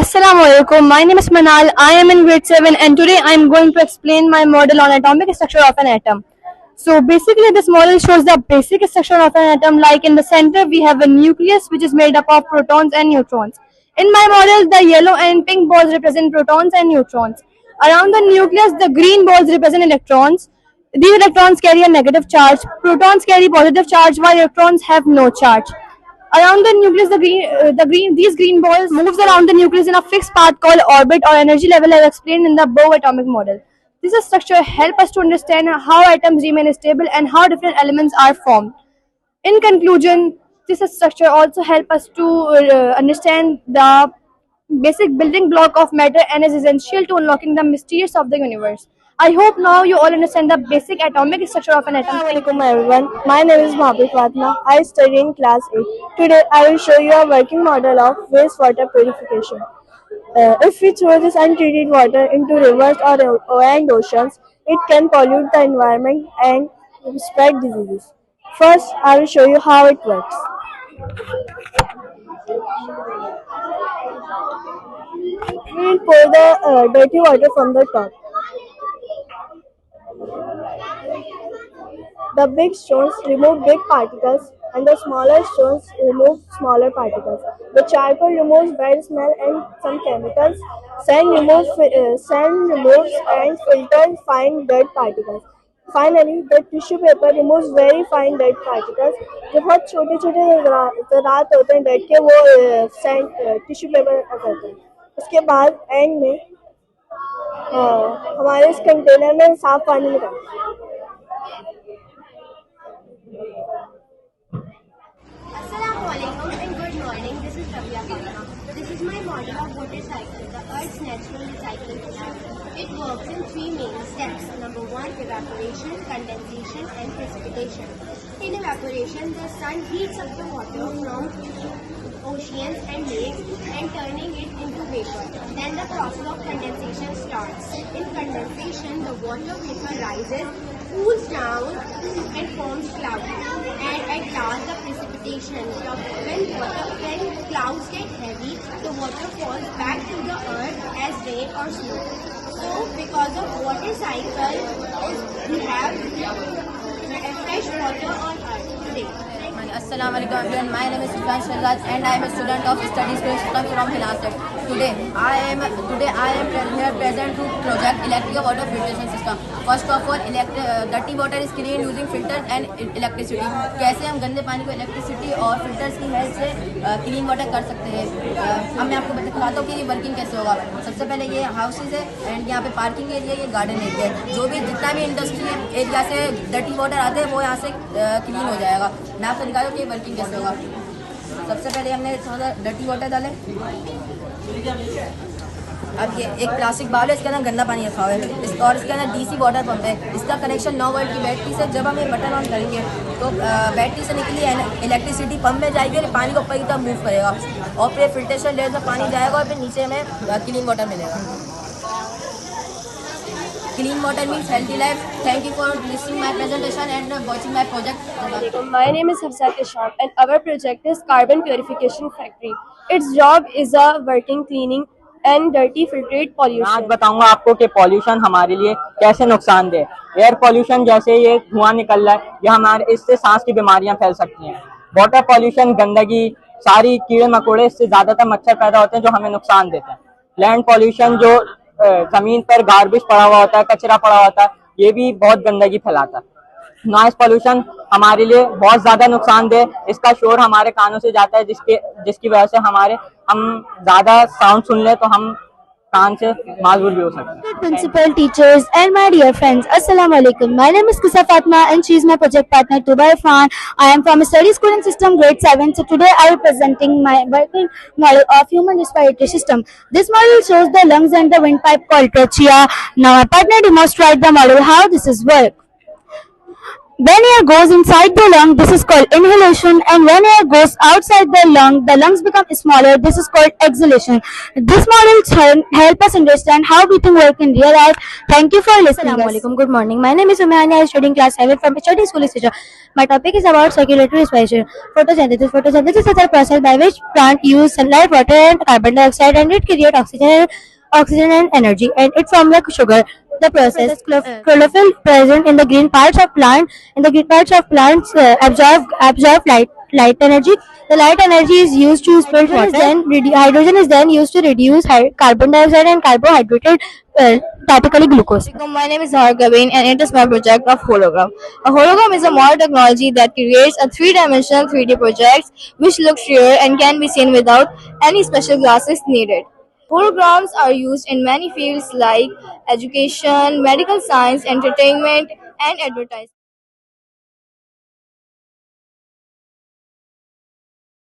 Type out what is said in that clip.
Assalamualaikum. My name is Manal. I am in grade 7 and today I am going to explain my model on atomic structure of an atom. So basically this model shows the basic structure of an atom, like in the center we have a nucleus which is made up of protons and neutrons. In my model the yellow and pink balls represent protons and neutrons. Around the nucleus the green balls represent electrons. These electrons carry a negative charge. Protons carry positive charge while electrons have no charge. Around the nucleus, these green balls moves around the nucleus in a fixed path called orbit or energy level, as explained in the Bohr atomic model. This structure helps us to understand how atoms remain stable and how different elements are formed. In conclusion, this structure also helps us to understand the basic building block of matter and is essential to unlocking the mysteries of the universe. I hope now you all understand the basic atomic structure of an atom. Assalamualaikum everyone. My name is Mahabir Fatma. I study in class 8. Today I will show you a working model of wastewater purification. If we throw this untreated water into rivers and oceans, it can pollute the environment and spread diseases. First, I will show you how it works. We will pour the dirty water from the top. The big stones remove big particles and the smaller stones remove smaller particles. The charcoal removes bad smell and some chemicals. Sand removes and filters fine dirt particles. Finally, the tissue paper removes very fine dirt particles. जो बहुत छोटे छोटे ज़रात होते हैं dirt के वो sand tissue paper करते हैं. उसके बाद एंड में हमारे इस कंटेनर में साफ पानी निकलता है. Assalamualaikum and good morning. This is Rabia Fatma. This is my model of water cycle, the Earth's natural recycling system. It works in three main steps. Number one, evaporation, condensation, and precipitation. In evaporation, the sun heats up the water from oceans and lakes and turning it into vapor. Then the process of condensation starts. In condensation, the water vapor rises, cools down and forms clouds. And at last, the precipitation. When clouds get heavy, the water falls back to the earth as rain or snow. So, because of water cycle, we have fresh water on earth today. Assalamu alaikum everyone. My name is Sufyan Shahzad and I am a student of Studies System from Hilasat. Today I am here present to project electric water filtration system. First of all, dirty water is cleaned using filters and electricity. कैसे हम गंदे पानी को electricity और filters की help से clean water कर सकते हैं. अब मैं आपको बताता हूँ कि ये वर्किंग कैसे होगा. सबसे पहले ये हाउसेज है एंड यहाँ पे पार्किंग एरिया, ये गार्डन एरिया है. जो भी जितना भी इंडस्ट्री एरिया से डर्टी वाटर आते हैं वो यहाँ से क्लीन हो जाएगा. मैं आपको दिखा दूँ कि वर्किंग कैसे होगा. सबसे पहले हमने थोड़ा डर्टी वाटर डाले. अब ये एक प्लास्टिक बाउल है, इसके अंदर गंदा पानी रखा हुआ है और इसके अंदर डीसी वाटर पंप है. इसका कनेक्शन 9 वोल्ट की बैटरी से, जब हम ये बटन ऑन करेंगे तो बैटरी से निकली इलेक्ट्रिसिटी पंप में जाएगी और पानी को ऊपर की तरफ मूव करेगा और फिर फिल्ट्रेशन लेयर से पानी जाएगा और फिर नीचे हमें क्लीन वाटर मिलेगा. Clean water means healthy life. Thank you for listening my presentation and watching my project. My name is Hafsat Ishaq and our project is Carbon Purification Factory. Its job is a working cleaning and dirty filtrate pollution. आज बताऊंगा आपको कि pollution हमारे लिए कैसे नुकसानदेह. Air pollution जैसे ये धुआं निकल रहा है, ये हमारे इससे सांस की बीमारियां फैल सकती हैं. वाटर पॉल्यूशन, गंदगी, सारी कीड़े मकोड़े, इससे ज्यादातर मच्छर पैदा होते हैं जो हमें नुकसान देते हैं. लैंड पॉल्यूशन, जो जमीन पर गार्बेज पड़ा हुआ होता है, कचरा पड़ा होता है, ये भी बहुत गंदगी फैलाता है. नॉइस पॉल्यूशन हमारे लिए बहुत ज्यादा नुकसानदेह. इसका शोर हमारे कानों से जाता है, जिसकी वजह से हम ज्यादा साउंड सुन ले तो हम कान से माजूर भी हो सकते हैं. Principal, teachers, and my dear friends, Assalamu alaikum. My name is Kusa Fatma and she is my project partner Tuba Irfan. I am from a study school in system grade 7. So today I am presenting my working model of human respiratory system. This model shows the lungs and the windpipe called trachea. Now my partner demonstrates the model how this is work. When air goes inside the lung, this is called inhalation, and when air goes outside the lungs become smaller. This is called exhalation. This model help us understand how breathing works in real life. Thank you for listening. Assalamualaikum. Good morning. My name is Umayani. I am studying class 7 from Study School Institute. My topic is about circulatory respiration. Photosynthesis. Photosynthesis is a process by which plant use sunlight, water, and carbon dioxide, and it create oxygen and energy, and it forms like sugar. The process chlorophyll present in the green parts of plants absorb light energy. The light energy is used to split water. Hydrogen is then used to reduce carbon dioxide and carbohydrate, typically glucose. My name is Zahar Gavin, and it is my project of hologram. A hologram is a modern technology that creates a three-dimensional 3D project which looks real and can be seen without any special glasses needed. Holograms are used in many fields like education, medical science, entertainment, and advertising.